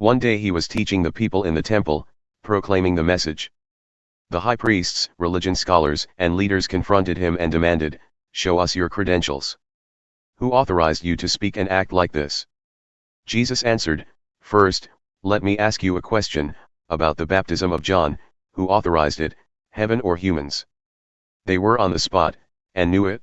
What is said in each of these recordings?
One day he was teaching the people in the temple, proclaiming the message. The high priests, religion scholars, and leaders confronted him and demanded, "Show us your credentials. Who authorized you to speak and act like this?" Jesus answered, "First, let me ask you a question, about the baptism of John, who authorized it, heaven or humans?" They were on the spot, and knew it.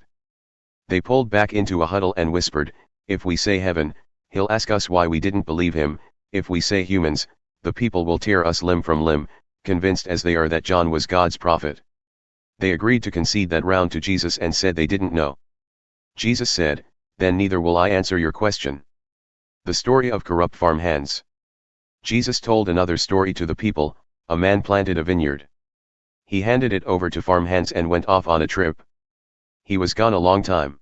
They pulled back into a huddle and whispered, "If we say heaven, he'll ask us why we didn't believe him. If we say humans, the people will tear us limb from limb," convinced as they are that John was God's prophet. They agreed to concede that round to Jesus and said they didn't know. Jesus said, "Then neither will I answer your question." The story of corrupt farmhands. Jesus told another story to the people. A man planted a vineyard. He handed it over to farmhands and went off on a trip. He was gone a long time.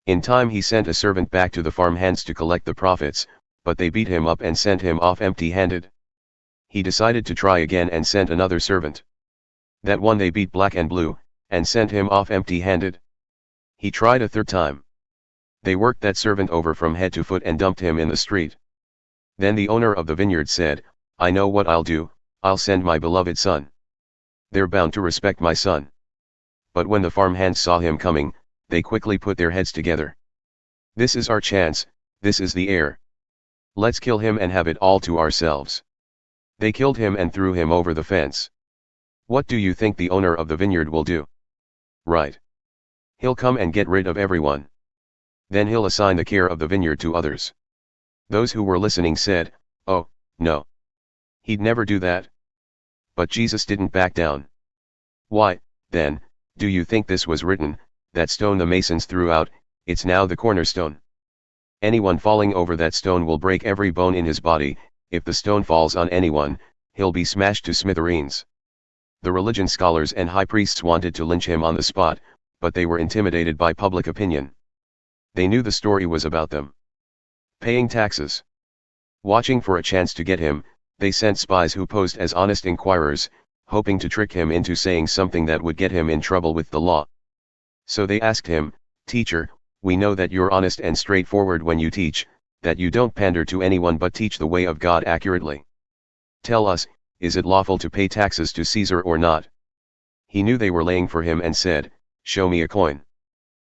In time he sent a servant back to the farmhands to collect the profits, but they beat him up and sent him off empty-handed. He decided to try again and sent another servant. That one they beat black and blue, and sent him off empty-handed. He tried a third time. They worked that servant over from head to foot and dumped him in the street. Then the owner of the vineyard said, "I know what I'll do, I'll send my beloved son. They're bound to respect my son." But when the farmhands saw him coming, they quickly put their heads together. "This is our chance, this is the heir. Let's kill him and have it all to ourselves." They killed him and threw him over the fence. What do you think the owner of the vineyard will do? Right. He'll come and get rid of everyone. Then he'll assign the care of the vineyard to others. Those who were listening said, "Oh, no. He'd never do that." But Jesus didn't back down. "Why, then, do you think this was written, that stone the masons threw out, it's now the cornerstone? Anyone falling over that stone will break every bone in his body. If the stone falls on anyone, he'll be smashed to smithereens." The religion scholars and high priests wanted to lynch him on the spot, but they were intimidated by public opinion. They knew the story was about them. Paying taxes. Watching for a chance to get him, they sent spies who posed as honest inquirers, hoping to trick him into saying something that would get him in trouble with the law. So they asked him, "Teacher, we know that you're honest and straightforward when you teach, that you don't pander to anyone but teach the way of God accurately. Tell us, is it lawful to pay taxes to Caesar or not?" He knew they were laying for him and said, "Show me a coin."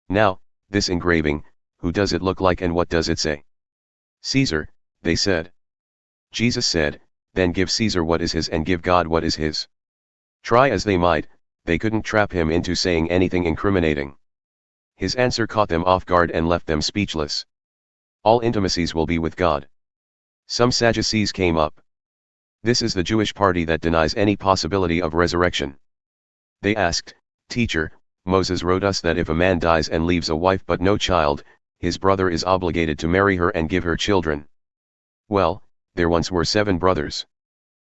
"Now, this engraving, who does it look like and what does it say?" "Caesar," they said. Jesus said, "Then give Caesar what is his and give God what is his." Try as they might, they couldn't trap him into saying anything incriminating. His answer caught them off guard and left them speechless. All intimacies will be with God. Some Sadducees came up. This is the Jewish party that denies any possibility of resurrection. They asked, "Teacher, Moses wrote us that if a man dies and leaves a wife but no child, his brother is obligated to marry her and give her children. Well, there once were 7 brothers.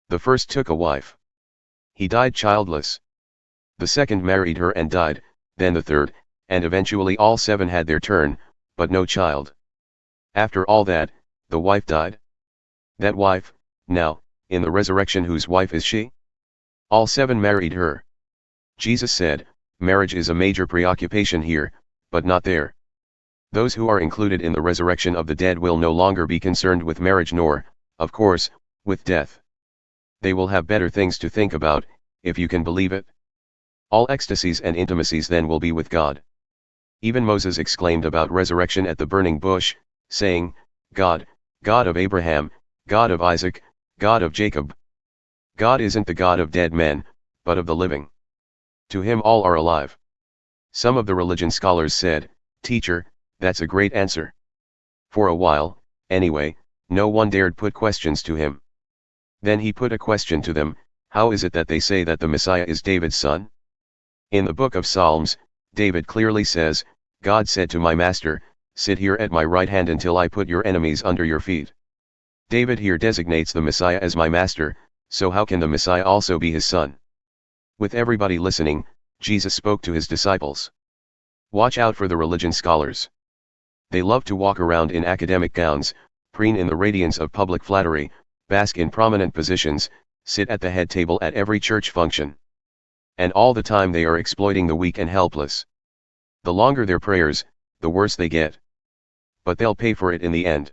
The first took a wife. He died childless. The second married her and died, then the third, and eventually all 7 had their turn, but no child. After all that, the wife died. That wife, now, in the resurrection whose wife is she? All 7 married her." Jesus said, "Marriage is a major preoccupation here, but not there. Those who are included in the resurrection of the dead will no longer be concerned with marriage nor, of course, with death. They will have better things to think about, if you can believe it. All ecstasies and intimacies then will be with God." Even Moses exclaimed about resurrection at the burning bush, saying, "God, God of Abraham, God of Isaac, God of Jacob." God isn't the God of dead men, but of the living. To him all are alive. Some of the religion scholars said, "Teacher, that's a great answer." For a while, anyway, no one dared put questions to him. Then he put a question to them, "How is it that they say that the Messiah is David's son?" In the book of Psalms, David clearly says, "God said to my master, sit here at my right hand until I put your enemies under your feet." David here designates the Messiah as my master, so how can the Messiah also be his son? With everybody listening, Jesus spoke to his disciples. Watch out for the religion scholars. They love to walk around in academic gowns, preen in the radiance of public flattery, bask in prominent positions, sit at the head table at every church function. And all the time they are exploiting the weak and helpless. The longer their prayers, the worse they get. But they'll pay for it in the end.